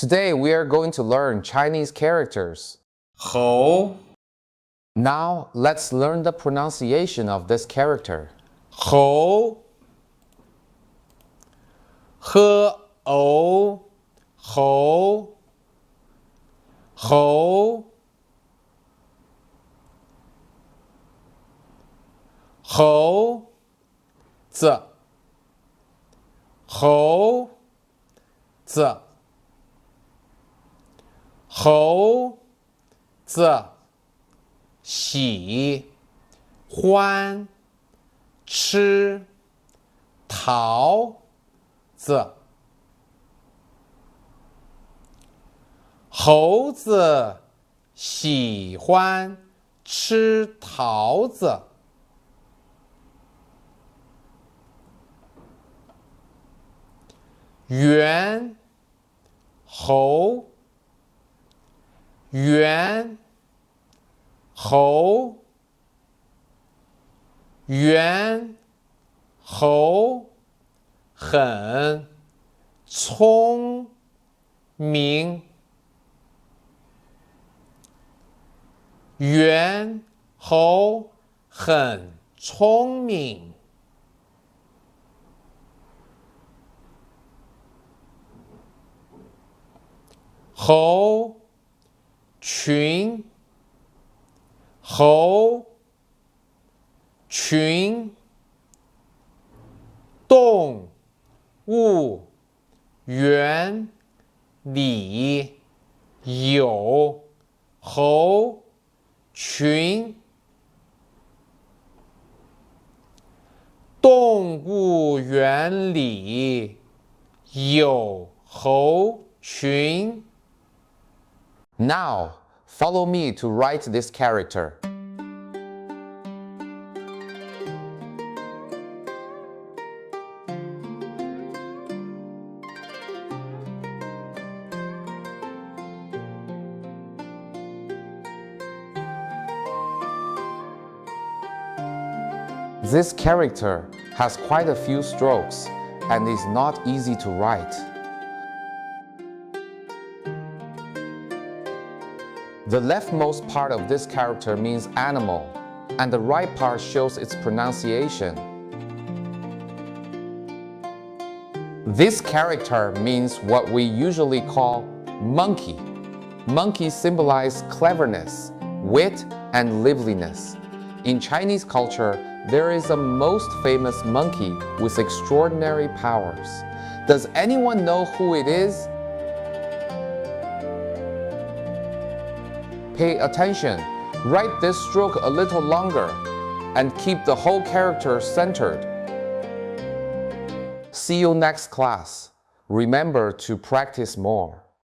Today we are going to learn Chinese characters. 猴 Now let's learn the pronunciation of this character. 猴 h o 猴 猴 猴子 猴子 猴子 喜欢吃桃子，猴子喜欢吃桃子。猿猴，猿猴，猿猴很聪明，猿猴很聪明。猴群，猴群，动物园里有猴群。动物园里有猴群。Now, follow me to write this character. This character has quite a few strokes and is not easy to write. The leftmost part of this character means animal, and the right part shows its pronunciation. This character means what we usually call monkey. Monkeys symbolize cleverness, wit, and liveliness. In Chinese culture, there is a most famous monkey with extraordinary powers. Does anyone know who it is? Pay attention. Write this stroke a little longer and keep the whole character centered. See you next class. Remember to practice more.